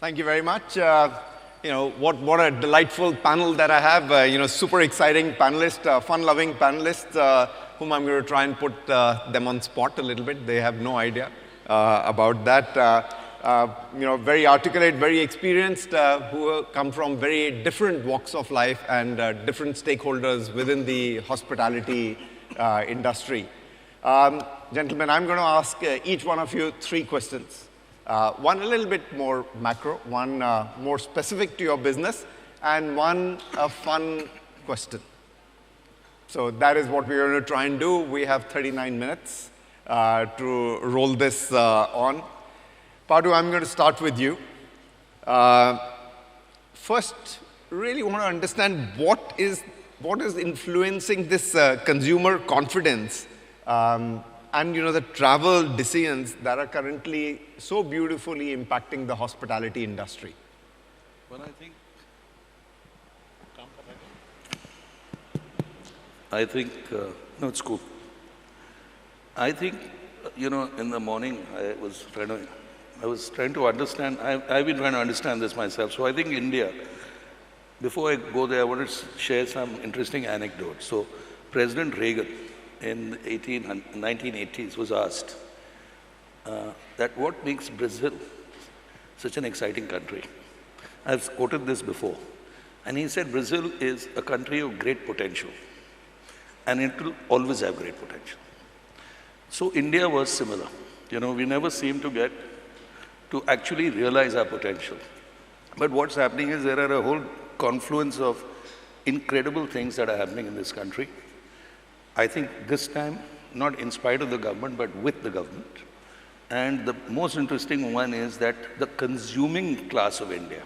Thank you very much. What a delightful panel that I have. Super exciting panelists, fun-loving panelists, whom I'm going to try and put them on spot a little bit. They have no idea about that. Very articulate, very experienced, who come from very different walks of life and different stakeholders within the hospitality industry. Gentlemen, I'm going to ask each one of you 3 questions. One a little bit more macro, one more specific to your business, and one a fun question. So that is what we're going to try and do. We have 39 minutes to roll this on. Patu, I'm going to start with you. First, really want to understand what is influencing this consumer confidence and the travel decisions that are currently so beautifully impacting the hospitality industry. Well, I think, no, it's cool. I think, in the morning, I was trying to understand, I've been trying to understand this myself. So I think India, before I go there, I want to share some interesting anecdotes. So President Reagan in 1980s was asked that what makes Brazil such an exciting country. I've quoted this before. And he said Brazil is a country of great potential. And it will always have great potential. So India was similar. We never seem to get to actually realize our potential. But what's happening is there are a whole confluence of incredible things that are happening in this country. I think this time, not in spite of the government, but with the government. And the most interesting one is that the consuming class of India,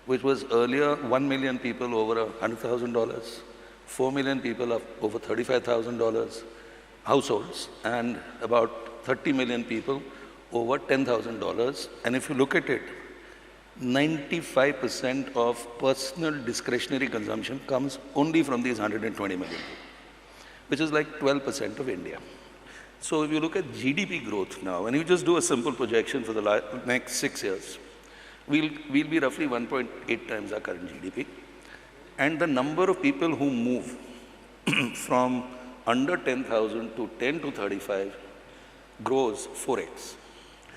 which was earlier 1 million people over $100,000, 4 million people of over $35,000 households, and about 30 million people over $10,000. And if you look at it, 95% of personal discretionary consumption comes only from these 120 million people, which is like 12% of India. So if you look at GDP growth now, and you just do a simple projection for the next 6 years, we'll be roughly 1.8 times our current GDP. And the number of people who move from under 10,000 to 10 to 35 grows 4x.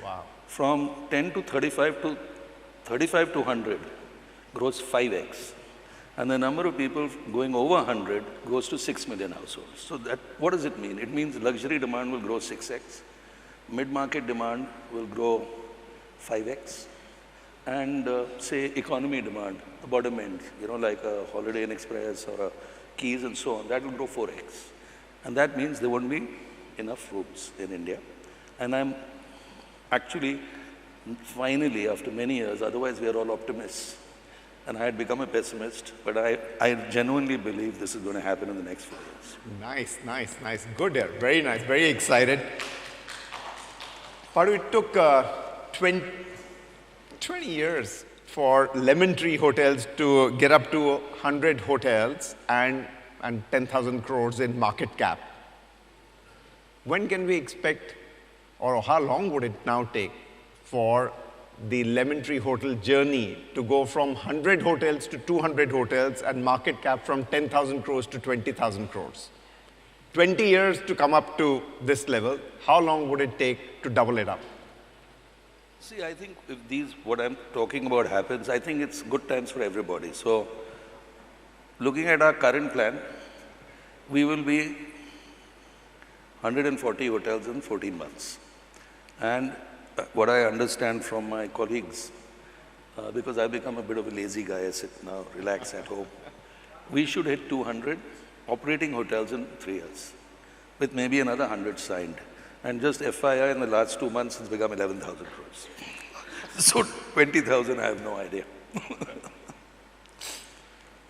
Wow. From 10 to 35 to 35 to 100 grows 5x. And the number of people going over 100 goes to 6 million households. So what does it mean? It means luxury demand will grow 6x, mid-market demand will grow 5x, and say economy demand, the bottom end, like a Holiday Inn Express or a Keys and so on, that will grow 4x. And that means there won't be enough rooms in India. And I'm actually, finally, after many years, otherwise we are all optimists, and I had become a pessimist, but I genuinely believe this is going to happen in the next 4 years. Nice. Good there. Very nice. Very excited. Patu, it took 20 years for lemon tree hotels to get up to 100 hotels and 10,000 crores in market cap. When can we expect, or how long would it now take for the lemon tree hotel journey to go from 100 hotels to 200 hotels and market cap from 10,000 crores to 20,000 crores? 20 years to come up to this level. How long would it take to double it up? See, I think if what I'm talking about happens, I think it's good times for everybody. So, looking at our current plan, we will be 140 hotels in 14 months. And what I understand from my colleagues, because I've become a bit of a lazy guy, I sit now, relax at home, we should hit 200 operating hotels in 3 years, with maybe another 100 signed. And just FYI, in the last 2 months, it's become 11,000 crores. So 20,000, I have no idea.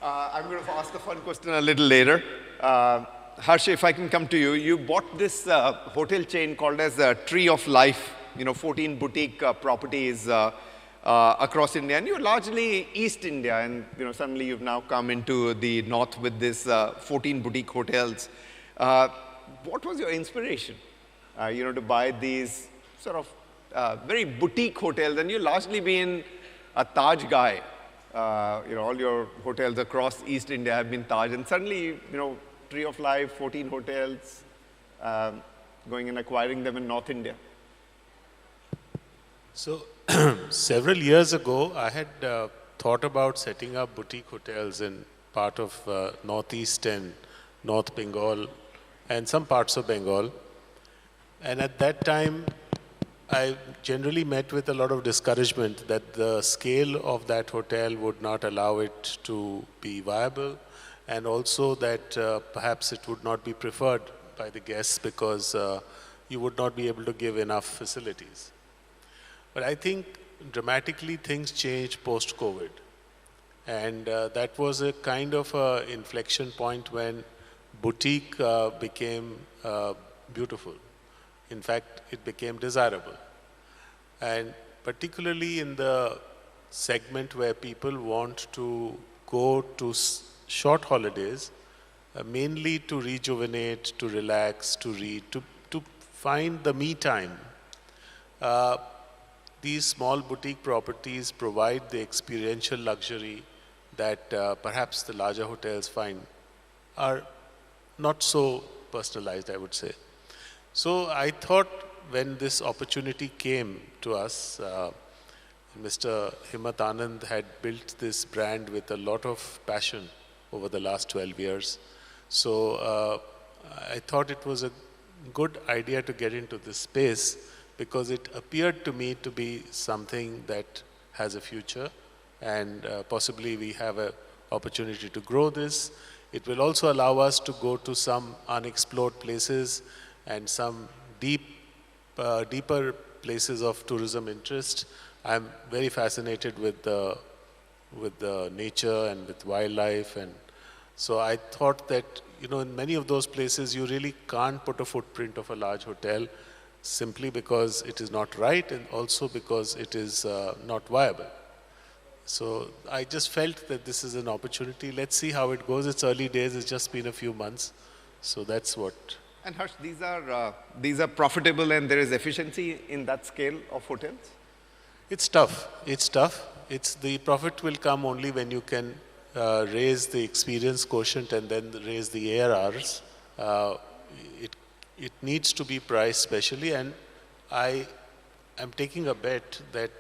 I'm going to ask a fun question a little later. Harsh, if I can come to you, you bought this hotel chain called as Tree of Life, 14 boutique properties across India, and you're largely East India, and suddenly you've now come into the north with this 14 boutique hotels. What was your inspiration, to buy these sort of very boutique hotels? And you largely been a Taj guy. All your hotels across East India have been Taj, and suddenly, Tree of Life, 14 hotels, going and acquiring them in North India. So, several years ago, I had thought about setting up boutique hotels in part of Northeast and North Bengal and some parts of Bengal. And at that time, I generally met with a lot of discouragement that the scale of that hotel would not allow it to be viable, and also that perhaps it would not be preferred by the guests because you would not be able to give enough facilities. But I think dramatically things changed post-COVID. And that was a kind of inflection point when boutique became beautiful. In fact, it became desirable. And particularly in the segment where people want to go to short holidays, mainly to rejuvenate, to relax, to read, to find the me time. These small boutique properties provide the experiential luxury that perhaps the larger hotels find are not so personalized, I would say. So I thought when this opportunity came to us, Mr. Himmat Anand had built this brand with a lot of passion over the last 12 years. So I thought it was a good idea to get into this space because it appeared to me to be something that has a future, and possibly we have an opportunity to grow this. It will also allow us to go to some unexplored places and some deeper places of tourism interest. I'm very fascinated with the nature and with wildlife, and so I thought that in many of those places you really can't put a footprint of a large hotel simply because it is not right and also because it is not viable. So I just felt that this is an opportunity. Let's see how it goes. It's early days. It's just been a few months. So that's what. And Harsh, these are profitable and there is efficiency in that scale of hotels? It's tough. It's tough. The profit will come only when you can raise the experience quotient and then raise the ARRs. It needs to be priced specially, and I am taking a bet that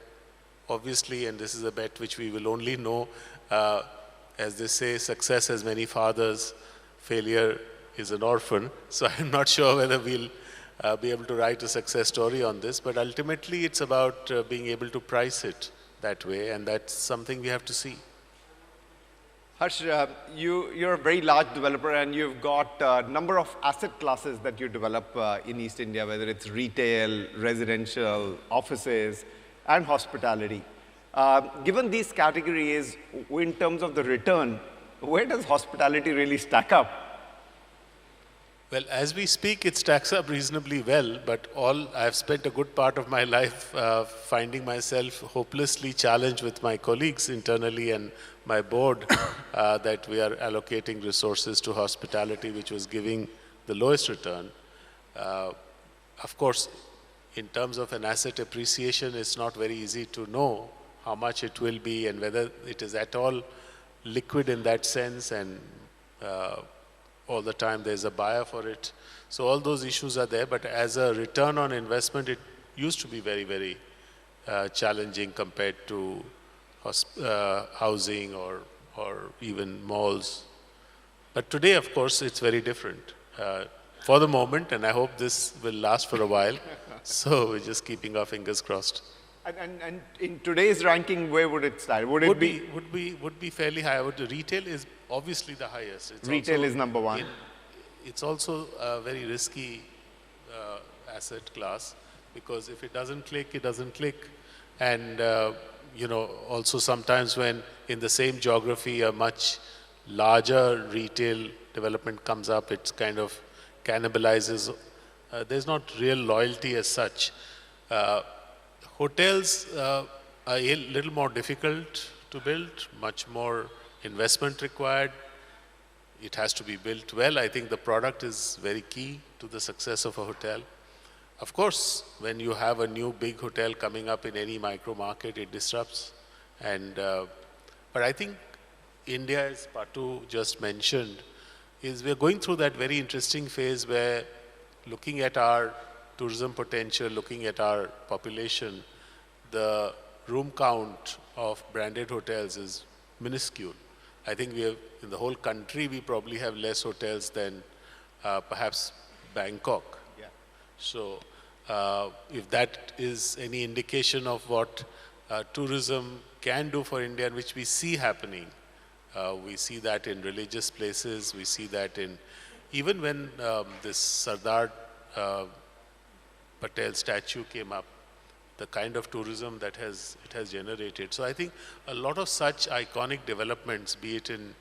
obviously, and this is a bet which we will only know, as they say, success has many fathers, failure is an orphan. So I'm not sure whether we'll be able to write a success story on this, but ultimately it's about being able to price it that way, and that's something we have to see. Harsh, you're a very large developer and you've got a number of asset classes that you develop in East India, whether it's retail, residential, offices, and hospitality. Given these categories, in terms of the return, where does hospitality really stack up? Well, as we speak, it stacks up reasonably well, but I've spent a good part of my life finding myself hopelessly challenged with my colleagues internally and my board that we are allocating resources to hospitality, which was giving the lowest return. Of course, in terms of an asset appreciation, it's not very easy to know how much it will be and whether it is at all liquid in that sense, and all the time there's a buyer for it. So all those issues are there, but as a return on investment, it used to be very, very challenging compared to housing or even malls. But today, of course, it's very different. For the moment, and I hope this will last for a while, so we're just keeping our fingers crossed. And in today's ranking, where would it start? Would be fairly high. Retail is obviously the highest. Retail is number one. It's also a very risky asset class because if it doesn't click, it doesn't click. And also sometimes when in the same geography a much larger retail development comes up, it kind of cannibalizes. There's not real loyalty as such. Hotels are a little more difficult to build, much more investment required. It has to be built well. I think the product is very key to the success of a hotel. Of course, when you have a new big hotel coming up in any micro market, it disrupts. And, but I think India, as Patu just mentioned, is we're going through that very interesting phase where looking at our tourism potential, looking at our population, the room count of branded hotels is minuscule. I think we have, in the whole country, we probably have less hotels than perhaps Bangkok. Yeah. So if that is any indication of what tourism can do for India, and which we see happening, we see that in religious places, we see that in, even when this Sardar Patel statue came up, the kind of tourism that it has generated. So I think a lot of such iconic developments, be it in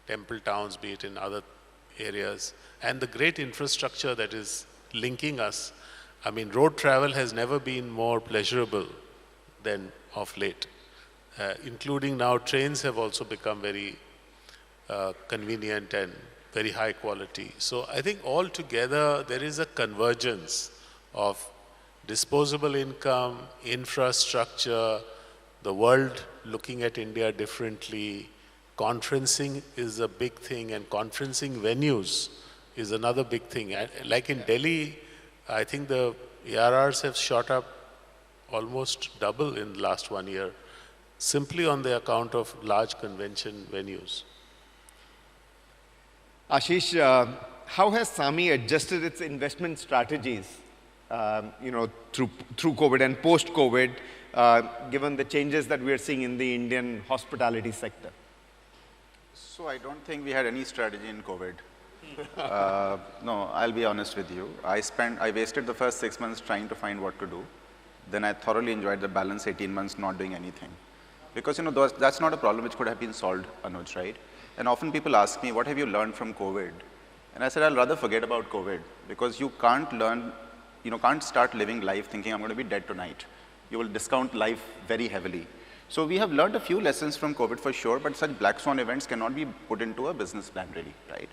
temple towns, be it in other areas, and the great infrastructure that is linking us. I mean, road travel has never been more pleasurable than of late, including now trains have also become very convenient and very high quality. So I think altogether there is a convergence of disposable income, infrastructure, the world looking at India differently. Conferencing is a big thing, and conferencing venues is another big thing. Like in Delhi, I think the ARRs have shot up almost double in the last 1 year, simply on the account of large convention venues. Ashish, how has SAMHI adjusted its investment strategies, through COVID and post-COVID, given the changes that we are seeing in the Indian hospitality sector? So I don't think we had any strategy in COVID. No, I'll be honest with you. I wasted the first 6 months trying to find what to do. Then I thoroughly enjoyed the balance 18 months not doing anything. Because, that's not a problem which could have been solved, Anuj, right? And often people ask me, what have you learned from COVID? And I said, I'll rather forget about COVID, because you can't can't start living life thinking I'm going to be dead tonight. You will discount life very heavily. So we have learned a few lessons from COVID for sure, but such black swan events cannot be put into a business plan really, right?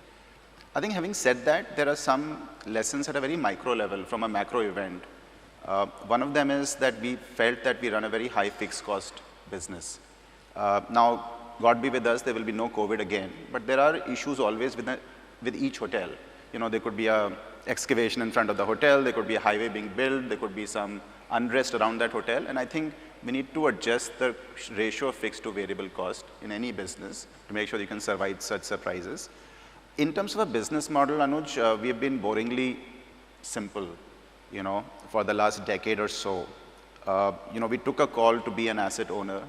I think having said that, there are some lessons at a very micro level from a macro event. One of them is that we felt that we run a very high fixed cost business. Now, God be with us, there will be no COVID again, but there are issues always with each hotel. There could be a excavation in front of the hotel, there could be a highway being built, there could be some unrest around that hotel, and I think we need to adjust the ratio of fixed to variable cost in any business to make sure you can survive such surprises. In terms of a business model, Anuj, we have been boringly simple, for the last decade or so. We took a call to be an asset owner.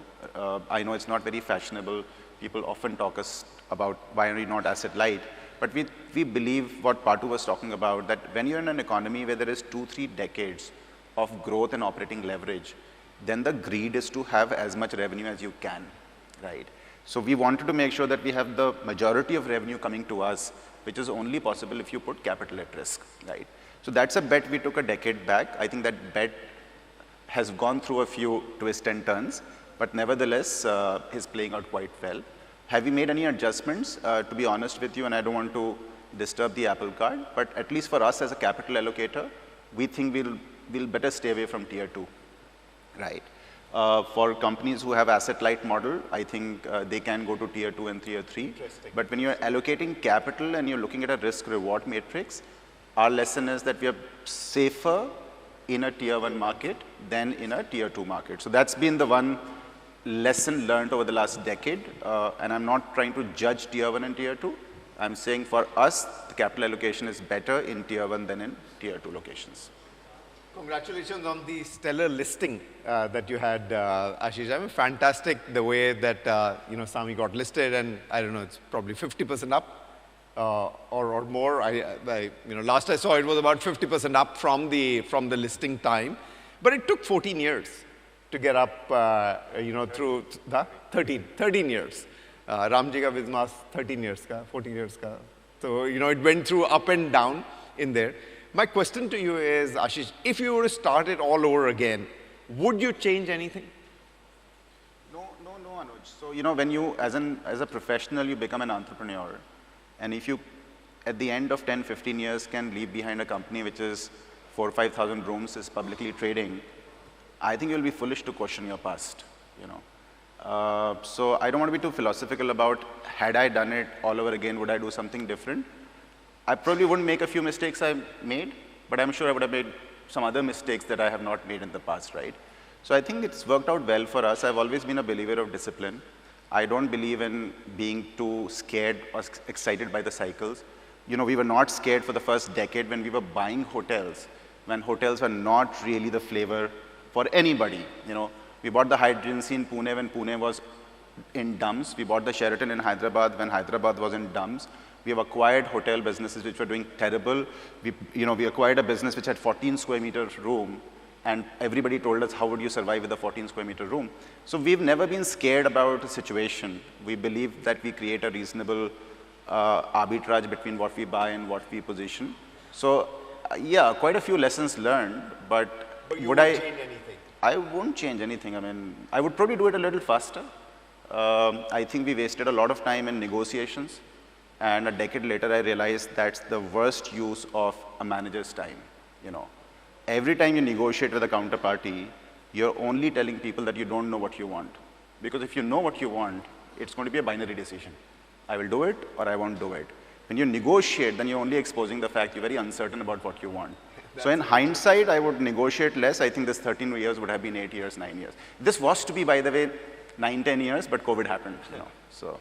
I know it's not very fashionable. People often talk us about why are you not asset light? But we believe what Patu was talking about, that when you're in an economy where there is 2-3 decades of growth and operating leverage, then the greed is to have as much revenue as you can, right? So we wanted to make sure that we have the majority of revenue coming to us, which is only possible if you put capital at risk, right? So that's a bet we took a decade back. I think that bet has gone through a few twists and turns, but nevertheless is playing out quite well. Have we made any adjustments? To be honest with you, and I don't want to disturb the apple cart, but at least for us as a capital allocator, we think we'll better stay away from tier 2, right? For companies who have asset-light model, I think they can go to tier 2 and tier 3. But when you're allocating capital and you're looking at a risk-reward matrix, our lesson is that we are safer in a tier 1 market than in a tier 2 market. So that's been the one lesson learned over the last decade. And I'm not trying to judge tier 1 and tier 2. I'm saying for us, the capital allocation is better in tier 1 than in tier 2 locations. Congratulations on the stellar listing that you had, Ashish. I mean, fantastic the way that SAMHI got listed, and I don't know, it's probably 50% up or more. Last I saw it was about 50% up from the listing time, but it took 14 years to get up, through the 13 years. Ramji ka business 13 years ka, 14 years ka. So it went through up and down in there. My question to you is, Ashish, if you were to start it all over again, would you change anything? No, Anuj. So, when you, as a professional, you become an entrepreneur, and if you, at the end of 10, 15 years, can leave behind a company which is 4,000 or 5,000 rooms, is publicly trading, I think you'll be foolish to question your past, So I don't want to be too philosophical about, had I done it all over again, would I do something different? I probably wouldn't make a few mistakes I made, but I'm sure I would have made some other mistakes that I have not made in the past, right? So I think it's worked out well for us. I've always been a believer of discipline. I don't believe in being too scared or excited by the cycles. You know, we were not scared for the first decade when we were buying hotels, when hotels were not really the flavor for anybody. You know, we bought the Hyatt Regency in Pune when Pune was in dumps. We bought the Sheraton in Hyderabad when Hyderabad was in dumps. We have acquired hotel businesses which were doing terrible. We acquired a business which had 14 square meter room, and everybody told us, how would you survive with a 14 square meter room? So we've never been scared about a situation. We believe that we create a reasonable arbitrage between what we buy and what we position. So yeah, quite a few lessons learned, but would I change anything? I won't change anything. I mean, I would probably do it a little faster. I think we wasted a lot of time in negotiations, and a decade later I realized that's the worst use of a manager's time, you know. Every time you negotiate with a counterparty, you're only telling people that you don't know what you want. Because if you know what you want, it's going to be a binary decision. I will do it or I won't do it. When you negotiate, then you're only exposing the fact you're very uncertain about what you want. So in hindsight, I would negotiate less. I think this 13 years would have been 8 years, 9 years. This was to be, by the way, 9, 10 years, but COVID happened, you know, so.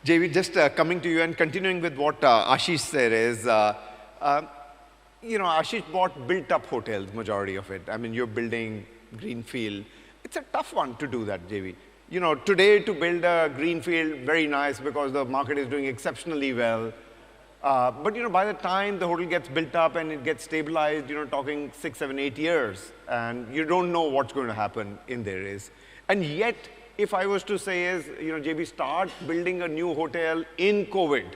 JV, just coming to you and continuing with what Ashish said is, you know, Ashish bought built-up hotels, majority of it. I mean, you're building greenfield. It's a tough one to do that, JV. You know, today to build a greenfield, very nice because the market is doing exceptionally well. But, you know, by the time the hotel gets built up and it gets stabilized, you know, talking 6, 7, 8 years, and you don't know what's going to happen in there is. And yet, if I was to say is, you know, JB, start building a new hotel in COVID,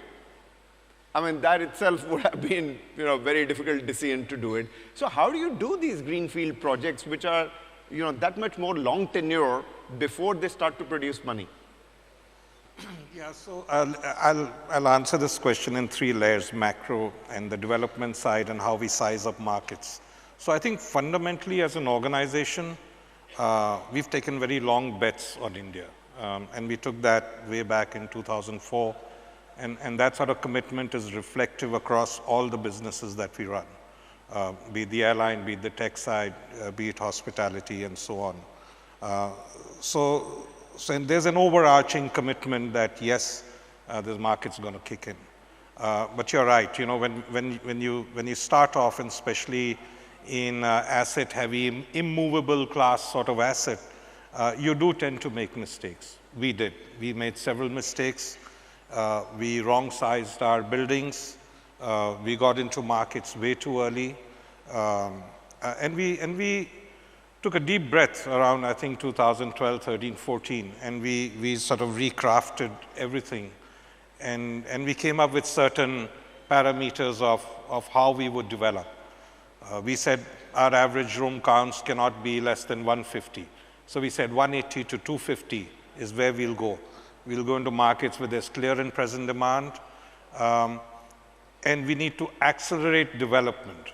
I mean, that itself would have been, you know, very difficult decision to do it. So how do you do these greenfield projects which are, you know, that much more long tenure before they start to produce money? Yeah, so I'll answer this question in 3 layers, macro and the development side and how we size up markets. So I think fundamentally as an organization, we've taken very long bets on India. And we took that way back in 2004. And that sort of commitment is reflective across all the businesses that we run, be it the airline, be it the tech side, be it hospitality, and so on. So there's an overarching commitment that, yes, this market's going to kick in. But you're right, you know, when you start off, and especially in asset-heavy, immovable class sort of asset, you do tend to make mistakes. We did. We made several mistakes. We wrong-sized our buildings. We got into markets way too early. And we took a deep breath around, I think, 2012, 13, 14, and we sort of recrafted everything. And we came up with certain parameters of how we would develop. We said our average room counts cannot be less than 150. So we said 180 to 250 is where we'll go. We'll go into markets where there's clear and present demand, and we need to accelerate development.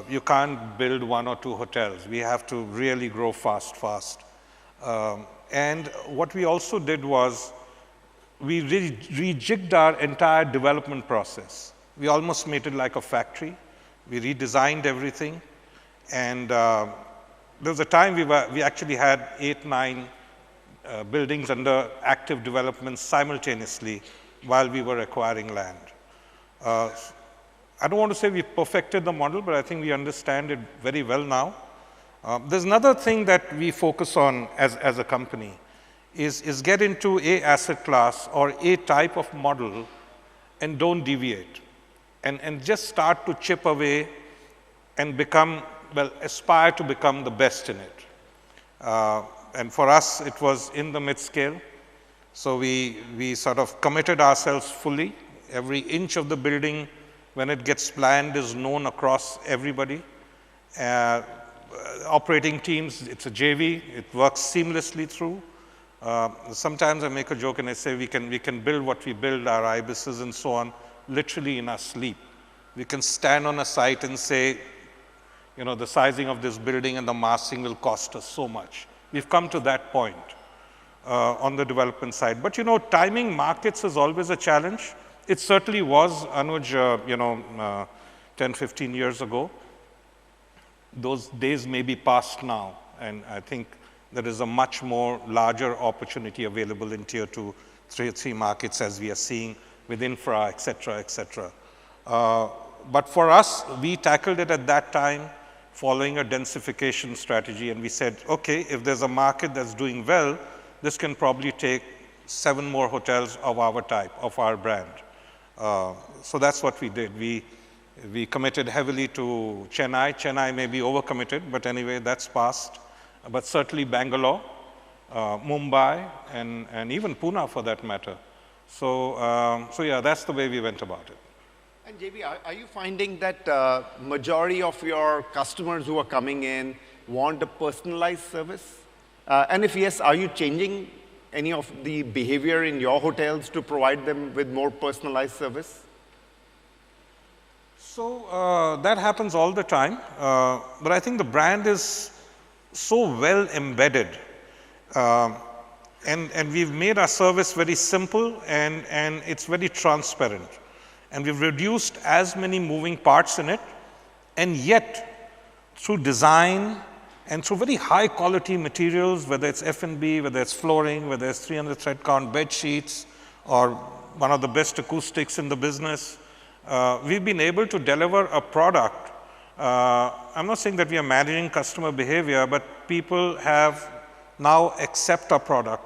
You can't build 1 or 2 hotels. We have to really grow fast. And what we also did was we rejigged our entire development process. We almost made it like a factory. We redesigned everything. And there was a time we actually had 8, 9 buildings under active development simultaneously while we were acquiring land. I don't want to say we perfected the model, but I think we understand it very well now. There's another thing that we focus on as a company is get into a asset class or a type of model and don't deviate. And just start to chip away and become, well, aspire to become the best in it. And for us, it was in the mid-scale. So we sort of committed ourselves fully. Every inch of the building, when it gets planned, is known across everybody. Operating teams, it's a JV. It works seamlessly through. Sometimes I make a joke and I say we can build what we build, our ibises and so on, literally in our sleep. We can stand on a site and say, you know, the sizing of this building and the massing will cost us so much. We've come to that point. on the development side. But, timing markets is always a challenge. It certainly was, Anuj, 10, 15 years ago. Those days may be past now, and I think there is a much more larger opportunity available in tier 2, tier 3 markets as we are seeing with infra, et cetera, et cetera. But for us, we tackled it at that time following a densification strategy, and we said, okay, if there's a market that's doing well, this can probably take 7 more hotels of our type, of our brand. So that's what we did. We committed heavily to Chennai. Chennai may be overcommitted, but anyway, that's passed. But certainly Bangalore, Mumbai, and even Pune for that matter. So yeah, that's the way we went about it. And JB, are you finding that majority of your customers who are coming in want a personalized service? And if yes, are you changing any of the behavior in your hotels to provide them with more personalized service? So that happens all the time, but I think the brand is so well embedded, and we've made our service very simple and it's very transparent, and we've reduced as many moving parts in it, and yet through design and through very high quality materials, whether it's F&B, whether it's flooring, whether it's 300 thread count bed sheets, or one of the best acoustics in the business, we've been able to deliver a product. I'm not saying that we are managing customer behavior, but people have now accept our product.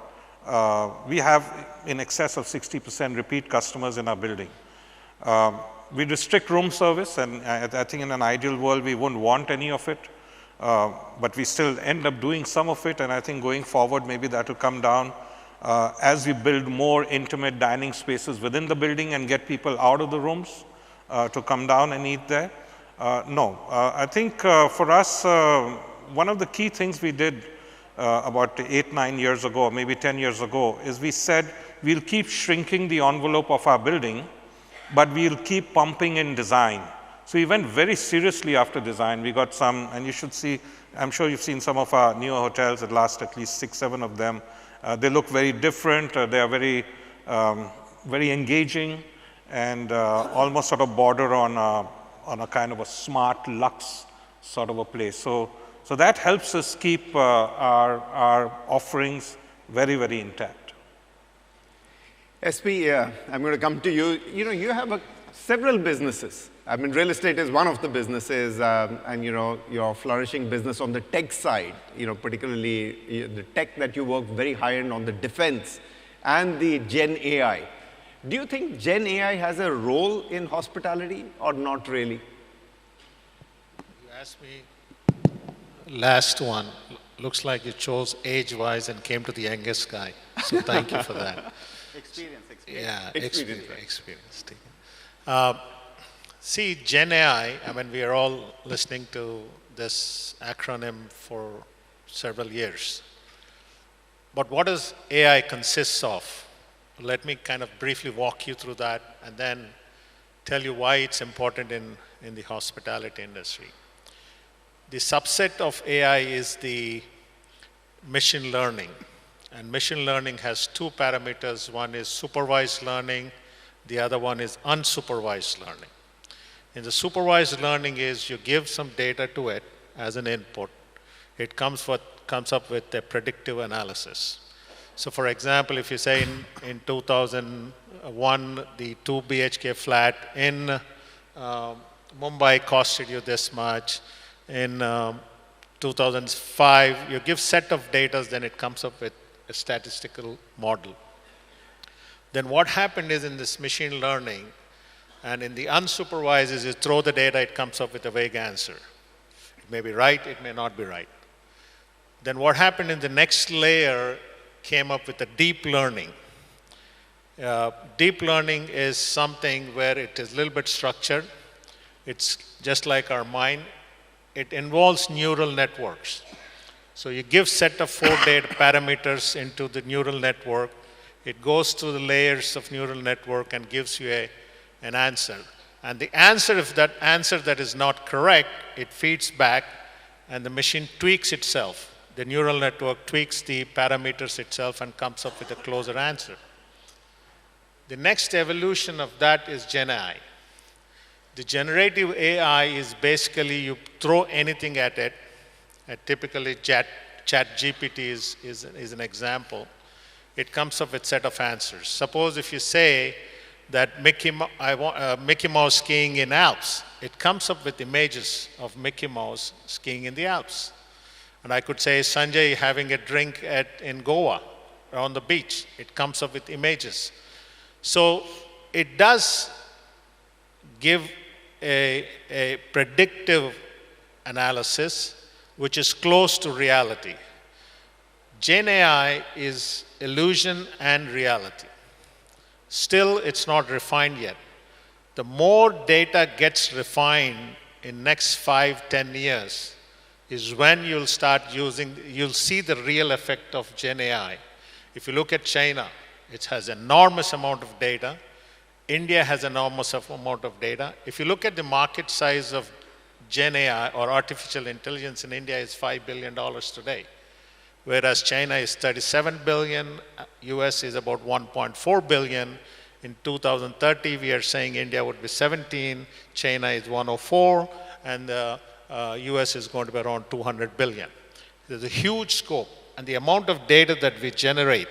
We have in excess of 60% repeat customers in our building. We restrict room service, and I think in an ideal world, we wouldn't want any of it. But we still end up doing some of it, and I think going forward, maybe that will come down as we build more intimate dining spaces within the building and get people out of the rooms to come down and eat there. No, I think for us, one of the key things we did about 8, 9 years ago, or maybe 10 years ago, is we said we'll keep shrinking the envelope of our building, but we'll keep pumping in design. So we went very seriously after design. We got some, and you should see, I'm sure you've seen some of our newer hotels, at least 6, 7 of them. They look very different. They are very, very engaging, and almost sort of border on a kind of a smart luxe sort of a place. So that helps us keep our offerings very, very intact. SP, I'm going to come to you. You have several businesses. I mean, real estate is one of the businesses, and your flourishing business on the tech side, particularly the tech that you work very high-end on, the defense and the Gen AI. Do you think Gen AI has a role in hospitality or not really? You asked me last one. Looks like you chose age-wise and came to the youngest guy. So thank you for that. Experience. Yeah, experience. See, Gen AI, I mean, we are all listening to this acronym for several years. But what does AI consists of? Let me kind of briefly walk you through that and then tell you why it's important in the hospitality industry. The subset of AI is the machine learning. And machine learning has 2 parameters. One is supervised learning. The other one is unsupervised learning. In the supervised learning is you give some data to it as an input. It comes up with a predictive analysis. So for example, if you say in 2001, the 2 BHK flat in Mumbai costed you this much. In 2005, you give set of data, then it comes up with a statistical model. Then what happened is in this machine learning, and in the unsupervised is you throw the data, it comes up with a vague answer. It may be right, it may not be right. Then what happened in the next layer came up with a deep learning. Deep learning is something where it is a little bit structured. It's just like our mind. It involves neural networks. So you give set of 4 data parameters into the neural network. It goes through the layers of neural network and gives you an answer. And the answer, if that answer that is not correct, it feeds back and the machine tweaks itself the neural network tweaks the parameters itself and comes up with a closer answer. The next evolution of that is Gen AI. The generative AI is basically you throw anything at it. Typically, Chat GPT is an example. It comes up with a set of answers. Suppose if you say that I want Mickey Mouse skiing in Alps, it comes up with images of Mickey Mouse skiing in the Alps. And I could say Sanjay having a drink in Goa or on the beach. It comes up with images. So it does give a predictive analysis which is close to reality. Gen AI is illusion and reality. Still, it's not refined yet. The more data gets refined in next 5, 10 years is when you'll see the real effect of Gen AI. If you look at China, it has enormous amount of data. India has enormous amount of data. If you look at the market size of Gen AI or artificial intelligence in India is $5 billion today, whereas China is 37 billion, US is about 1.4 billion. In 2030, we are saying India would be 17, China is 104, and the US is going to be around 200 billion. There's a huge scope, and the amount of data that we generate,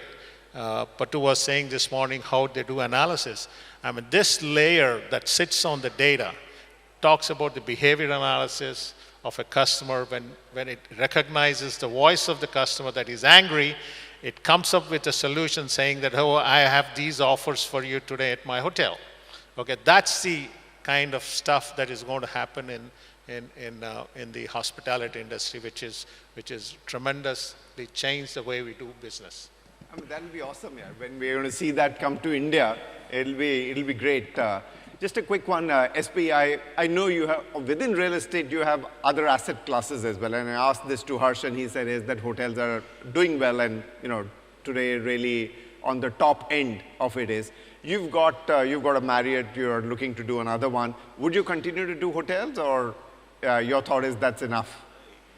Patu was saying this morning how they do analysis. I mean, this layer that sits on the data talks about the behavior analysis of a customer. When it recognizes the voice of the customer that is angry, it comes up with a solution saying that, oh, I have these offers for you today at my hotel. Okay, that's the kind of stuff that is going to happen in the hospitality industry, which is tremendously changed the way we do business. I mean, that'll be awesome, yeah. When we're going to see that come to India, it'll be great. Just a quick one, SP, I know you have, within real estate, you have other asset classes as well. And I asked this to Harsh, and he said is that hotels are doing well, and today really on the top end of it is. You've got a Marriott, you're looking to do another one. Would you continue to do hotels, or your thought is that's enough?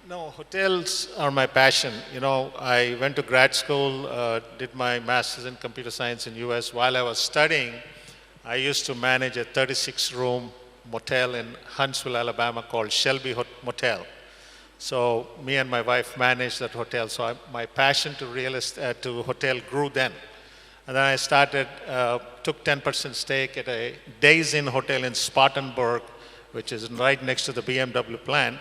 No, hotels are my passion. I went to grad school, did my master's in computer science in US. While I was studying, I used to manage a 36-room motel in Huntsville, Alabama called Shelby Motel. So me and my wife managed that hotel. So my passion to hotel grew then. And then I started, took 10% stake at a Days Inn hotel in Spartanburg, which is right next to the BMW plant.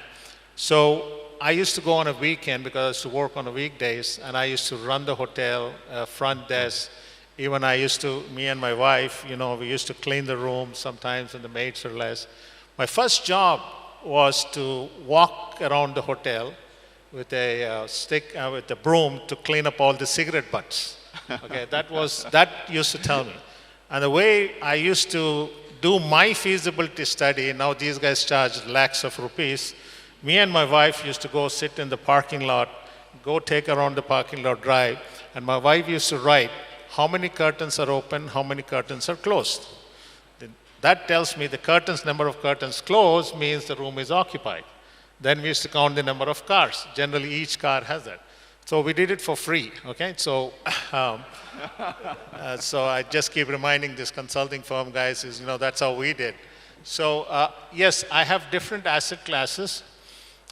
So I used to go on a weekend because I used to work on the weekdays, and I used to run the hotel, front desk. Even me and my wife, we used to clean the room sometimes when the maids are less. My first job was to walk around the hotel with a stick, with a broom to clean up all the cigarette butts. Okay, that used to tell me. And the way I used to do my feasibility study, now these guys charge lakhs of rupees. Me and my wife used to go sit in the parking lot, go take around the parking lot drive, and my wife used to write how many curtains are open, how many curtains are closed. That tells me the number of curtains closed means the room is occupied. Then we used to count the number of cars. Generally, each car has that. So we did it for free, okay? So, so I just keep reminding this consulting firm guys that's how we did. So yes, I have different asset classes.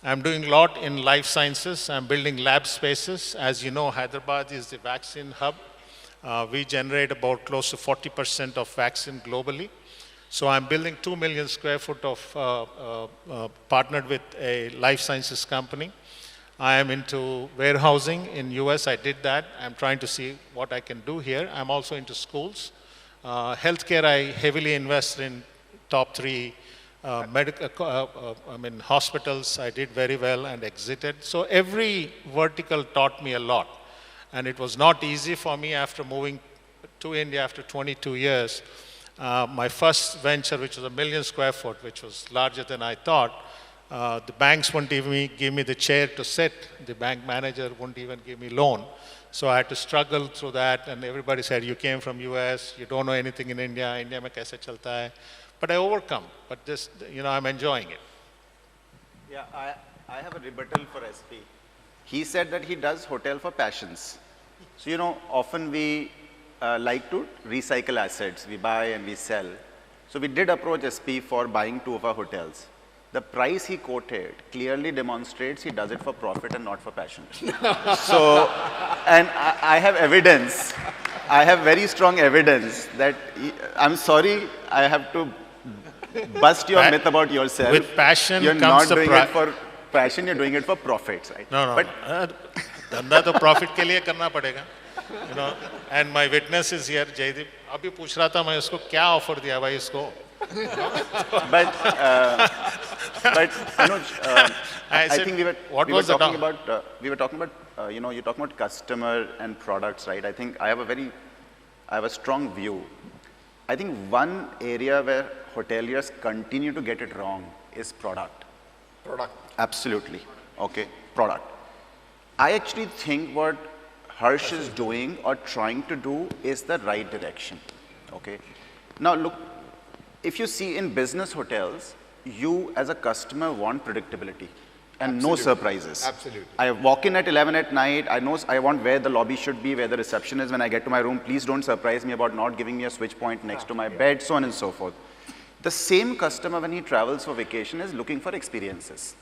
I'm doing a lot in life sciences. I'm building lab spaces. As you know, Hyderabad is the vaccine hub. We generate about close to 40% of vaccine globally. So I'm building 2 million square foot of, partnered with a life sciences company. I am into warehousing in US, I did that. I'm trying to see what I can do here. I'm also into schools. Healthcare, I heavily invest in top 3 hospitals. I did very well and exited. So every vertical taught me a lot. And it was not easy for me after moving to India after 22 years. My first venture, which was 1 million square foot, which was larger than I thought, the banks wouldn't even give me the chair to sit. The bank manager wouldn't even give me loan. So I had to struggle through that, and everybody said, you came from US, you don't know anything in India, India mein kaise chalta hai. But I overcome. But this, I'm enjoying it. Yeah, I have a rebuttal for SP. He said that he does hotel for passions. So, often we like to recycle assets. We buy and we sell. So we did approach SP for buying 2 of our hotels. The price he quoted clearly demonstrates he does it for profit and not for passion. So, and I have evidence. I have very strong evidence that, I'm sorry, I have to bust your myth about yourself. With passion you're comes not the doing it for passion, you're doing it for profits, right? No, But धंधा तो profit के लिए करना पड़ेगा. And my witness is here, Jaydeep. अभी पूछ रहा था मैं उसको क्या offer दिया भाई इसको. but Anuj, I think we were talking about you're talking about customer and products, right? I think I have a strong view. I think one area where hoteliers continue to get it wrong is product. Product. Absolutely. Okay, product. I actually think what Harsh is doing or trying to do is the right direction. Okay. Now look, if you see in business hotels, you as a customer want predictability and no surprises. Absolutely. I walk in at 11 at night, I know I want where the lobby should be, where the reception is when I get to my room. Please don't surprise me about not giving me a switch point next to my bed, so on and so forth. The same customer when he travels for vacation is looking for experiences.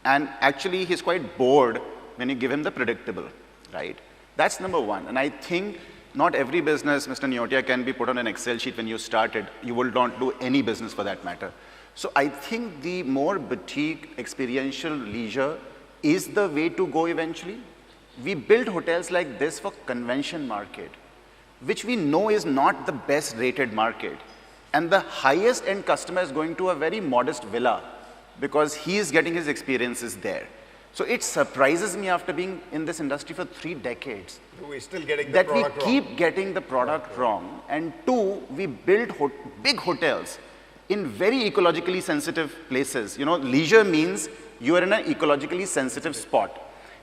And actually he's quite bored when you give him the predictable, right? That's number one. And I think not every business, Mr. Neotia, can be put on an Excel sheet when you started. You will not do any business for that matter. So I think the more boutique, experiential leisure is the way to go eventually. We build hotels like this for convention market, which we know is not the best rated market. And the highest end customer is going to a very modest villa because he is getting his experiences there. So it surprises me after being in this industry for 3 decades. We're still getting the that product we keep getting the product wrong. And 2, we build big hotels in very ecologically sensitive places. Leisure means you are in an ecologically sensitive spot.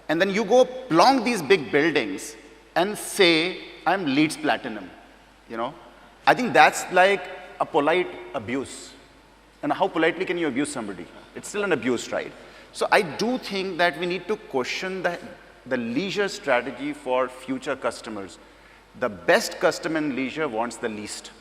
And then you go plonk these big buildings and say, I'm Leeds Platinum. I think that's like a polite abuse. And how politely can you abuse somebody? It's still an abuse, right? So I do think that we need to question the leisure strategy for future customers. The best customer in leisure wants the least,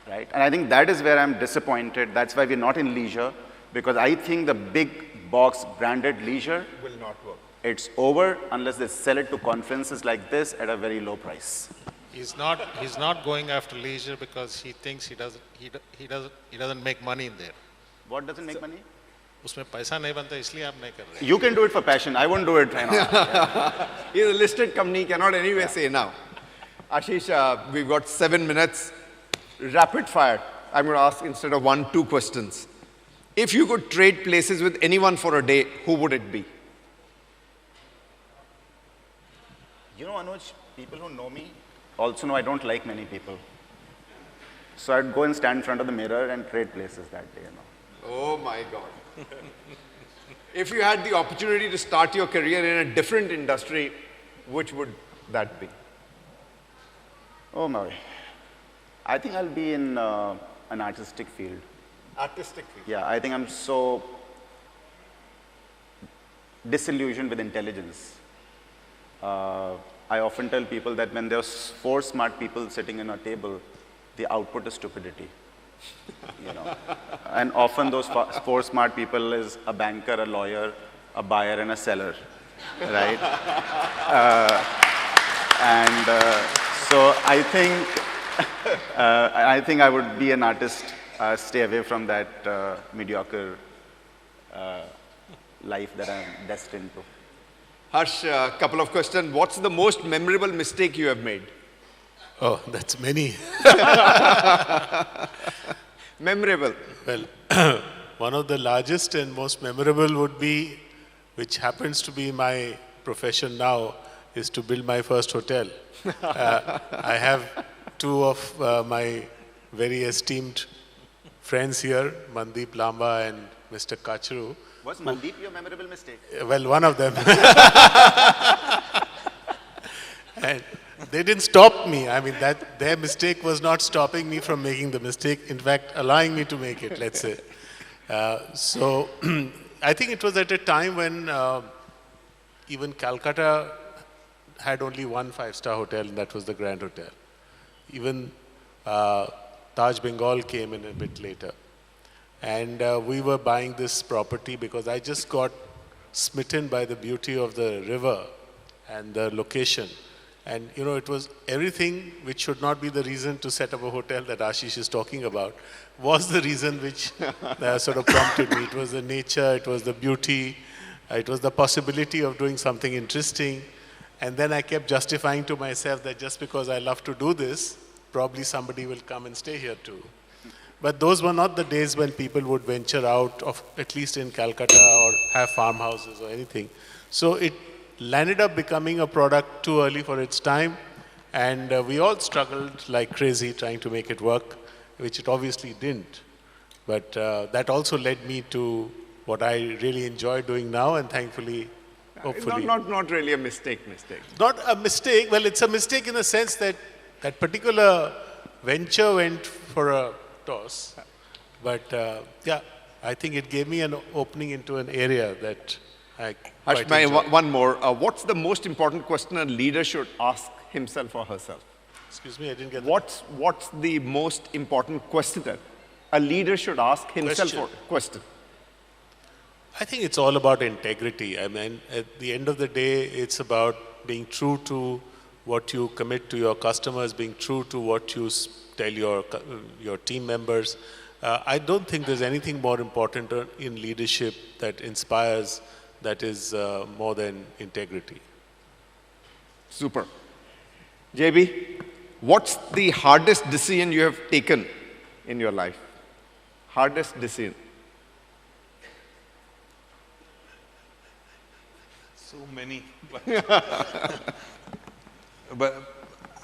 right? And I think that is where I'm disappointed. That's why we're not in leisure, because I think the big box branded leisure will not work. It's over unless they sell it to conferences like this at a very low price. He's not going after leisure because he thinks he doesn't make money in there. What doesn't make money? उसमें पैसा नहीं बनता इसलिए आप नहीं कर रहे. You can do it for passion. I won't do it right now. He's a listed company, cannot anyway say now. Ashish, we've got 7 minutes. Rapid fire. I'm going to ask instead of 1, 2 questions. If you could trade places with anyone for a day, who would it be? Anuj, people who know me also know I don't like many people. So I'd go and stand in front of the mirror and trade places that day. Oh my God. If you had the opportunity to start your career in a different industry, which would that be? Oh my. I think I'll be in an artistic field. Artistic field? Yeah, I think I'm so disillusioned with intelligence. I often tell people that when there's 4 smart people sitting in a table, the output is stupidity. And often those 4 smart people is a banker, a lawyer, a buyer, and a seller, right? So I think I would be an artist, stay away from that mediocre life that I'm destined to. Harsh, a couple of questions. What's the most memorable mistake you have made? Oh, that's many. Memorable. Well, one of the largest and most memorable would be, which happens to be my profession now, is to build my first hotel. I have 2 of my very esteemed friends here, Mandeep Lamba and Mr. Kachru. Was Mandeep your memorable mistake? Well, one of them. And they didn't stop me. I mean, their mistake was not stopping me from making the mistake. In fact, allowing me to make it, let's say. So I think it was at a time when even Calcutta had only one 5-star hotel, and that was the Grand Hotel. Even Taj Bengal came in a bit later. And we were buying this property because I just got smitten by the beauty of the river and the location. And you know, it was everything which should not be the reason to set up a hotel that Ashish is talking about, was the reason which sort of prompted me. It was the nature, it was the beauty, it was the possibility of doing something interesting. And then I kept justifying to myself that just because I love to do this, probably somebody will come and stay here too. But those were not the days when people would venture out of, at least in Calcutta, or have farmhouses or anything. So it landed up becoming a product too early for its time, and we all struggled like crazy trying to make it work, which it obviously didn't. But that also led me to what I really enjoy doing now, and thankfully, hopefully. Not really a mistake. Not a mistake. Well, it's a mistake in the sense that that particular venture went for a toss. But yeah, I think it gave me an opening into an area that I quite enjoy. One more. What's the most important question a leader should ask himself or herself? Excuse me, I didn't get that. What's the most important question that a leader should ask himself or question? I think it's all about integrity. I mean, at the end of the day, it's about being true to what you commit to your customers, being true to what you tell your team members. I don't think there's anything more important in leadership that inspires, that is more than integrity. Super. JB, what's the hardest decision you have taken in your life? Hardest decision? So many. But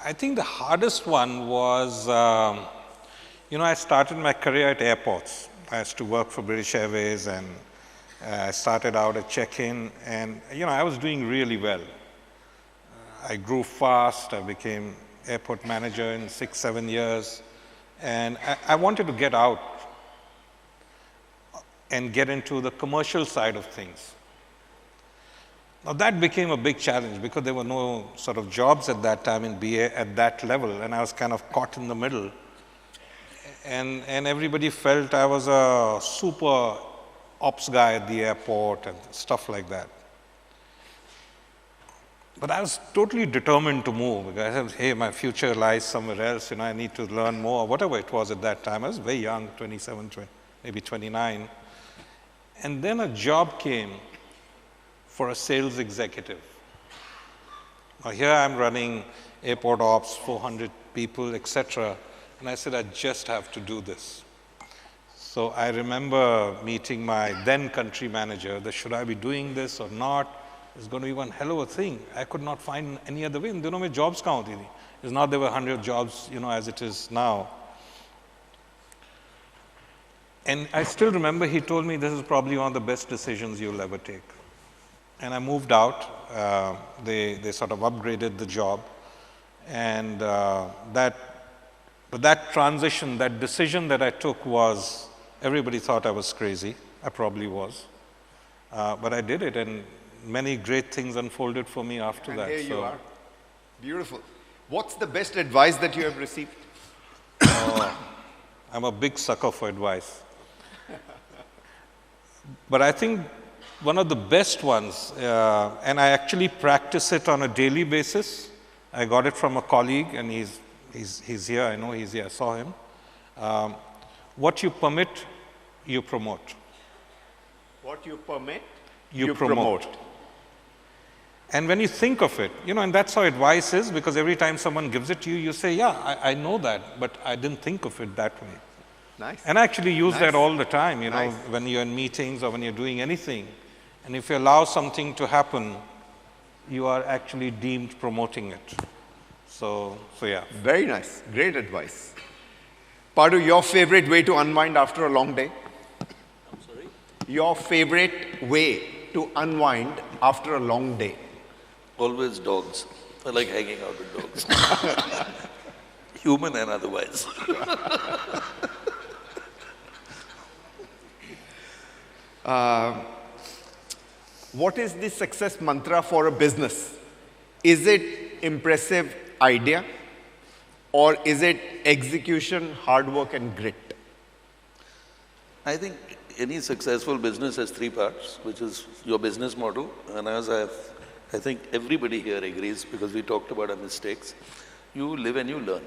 I think the hardest one was, I started my career at airports. I used to work for British Airways, and I started out at check-in, and I was doing really well. I grew fast. I became airport manager in 6-7 years, and I wanted to get out and get into the commercial side of things. Now that became a big challenge because there were no sort of jobs at that time in BA at that level, and I was kind of caught in the middle. And everybody felt I was a super ops guy at the airport and stuff like that. But I was totally determined to move because I said, hey, my future lies somewhere else, I need to learn more, whatever it was at that time. I was very young, 27, maybe 29. And then a job came for a sales executive. Now here I'm running airport ops, 400 people, etc. And I said, I just have to do this. So I remember meeting my then country manager, that should I be doing this or not? It's going to be one hell of a thing. I could not find any other way. My jobs count. It's not there were 100 jobs, as it is now. And I still remember he told me this is probably one of the best decisions you'll ever take. And I moved out. They sort of upgraded the job. And that transition, that decision that I took was, everybody thought I was crazy. I probably was. But I did it, and many great things unfolded for me after that. Here you are. Beautiful. What's the best advice that you have received? I'm a big sucker for advice. But I think one of the best ones, and I actually practice it on a daily basis. I got it from a colleague, and he's here. I know he's here. I saw him. What you permit, you promote. What you permit, you promote. And when you think of it, and that's how advice is, because every time someone gives it to you, you say, yeah, I know that, but I didn't think of it that way. Nice. And I actually use that all the time, when you're in meetings or when you're doing anything. And if you allow something to happen, you are actually deemed promoting it. So yeah. Very nice. Great advice. Patu, your favorite way to unwind after a long day? I'm sorry? Your favorite way to unwind after a long day? Always dogs. I like hanging out with dogs. Human and otherwise. what is the success mantra for a business? Is it impressive idea, or is it execution, hard work, and grit? I think any successful business has three parts, which is your business model. And as I think everybody here agrees, because we talked about our mistakes, you live and you learn.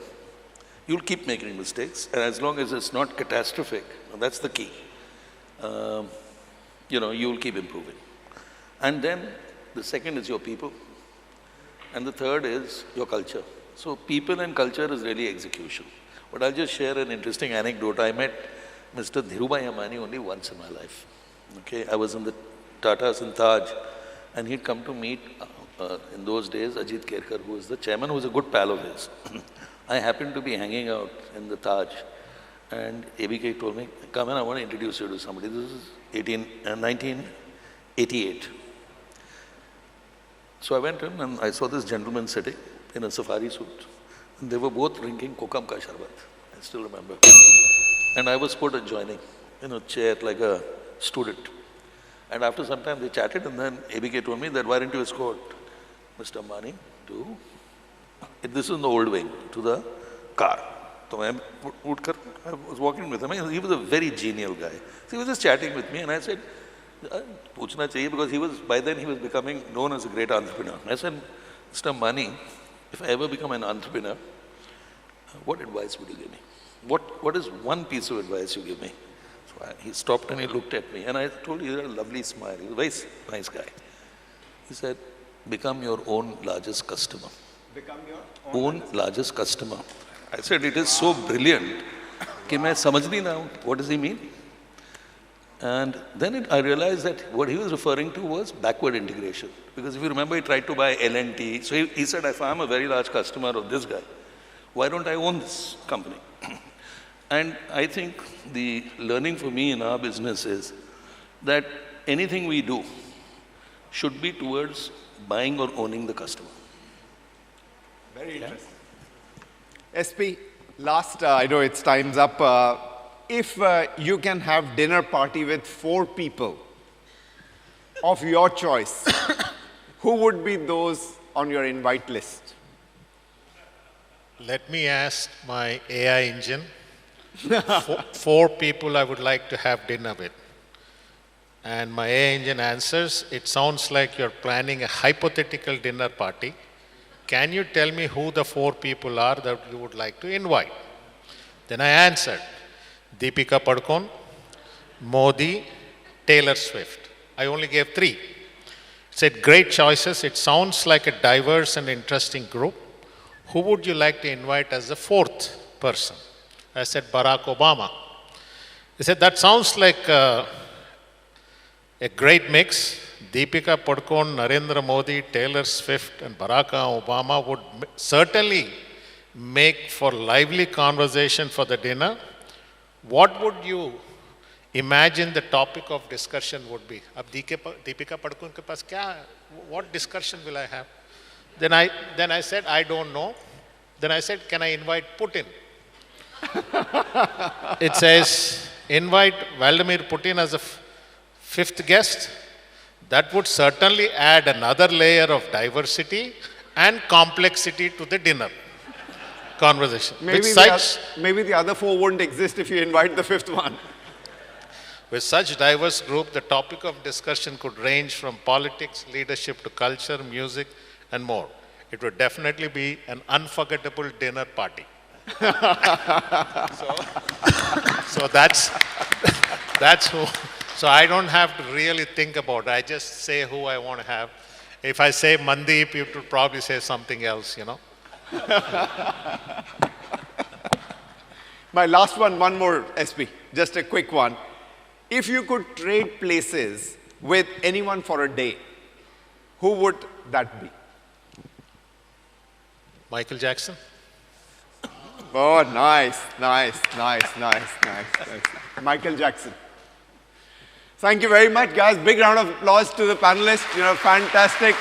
You'll keep making mistakes, and as long as it's not catastrophic, that's the key. You'll keep improving. And then the second is your people. And the third is your culture. So people and culture is really execution. But I'll just share an interesting anecdote. I met Mr. Dhirubhai Ambani only once in my life. Okay, I was in the Tatas in Taj, and he'd come to meet, in those days, Ajit Kerkar, who was the chairman, who was a good pal of his. I happened to be hanging out in the Taj, and ABK told me, come in, I want to introduce you to somebody. This is 1988. So I went in and I saw this gentleman sitting in a safari suit. And they were both drinking kokam ka sharbat. I still remember. And I was put adjoining in a chair like a student. And after some time they chatted, and then ABK told me that why didn't you escort Mr. Ambani to, this is in the old wing, to the car. So I was walking with him. He was a very genial guy. So he was just chatting with me, and I said, Puchna chahiye, because by then he was becoming known as a great entrepreneur. I said, Mr. Ambani, if I ever become an entrepreneur, what advice would you give me? What is one piece of advice you give me? So he stopped and he looked at me, and I told him, he had a lovely smile. He was a very nice guy. He said, become your own largest customer. Become your own largest customer. I said, it is so brilliant कि मैं समझ नहीं रहा हूँ, what does he mean? And then I realized that what he was referring to was backward integration. Because if you remember, he tried to buy L&T. So he said, if I'm a very large customer of this guy, why don't I own this company? And I think the learning for me in our business is that anything we do should be towards buying or owning the customer. Very interesting. SP, last, I know it's time's up. If you can have dinner party with 4 people of your choice, who would be those on your invite list? Let me ask my AI engine. 4 people I would like to have dinner with. And my AI engine answers, it sounds like you're planning a hypothetical dinner party. Can you tell me who the 4 people are that you would like to invite? Then I answered, Deepika Padukone, Modi, Taylor Swift. I only gave 3. It said, great choices. It sounds like a diverse and interesting group. Who would you like to invite as the 4th person? I said, Barack Obama. He said, that sounds like a great mix. Deepika Padukone, Narendra Modi, Taylor Swift, and Barack Obama would certainly make for lively conversation for the dinner. What would you imagine the topic of discussion would be? Ab Deepika Padukone ke paas kya, what discussion will I have? Then I said, I don't know. Then I said, can I invite Putin? It says, invite Vladimir Putin as a 5th guest. That would certainly add another layer of diversity and complexity to the dinner conversation. Maybe the other 4 wouldn't exist if you invite the 5th one. With such diverse group, the topic of discussion could range from politics, leadership to culture, music, and more. It would definitely be an unforgettable dinner party. So that's who. So I don't have to really think about it. I just say who I want to have. If I say Mandeep, you would probably say something else, you know. My last one more, SP, just a quick one. If you could trade places with anyone for a day, who would that be? Michael Jackson. Oh, nice. Michael Jackson. Thank you very much, guys. Big round of applause to the panelists. Fantastic.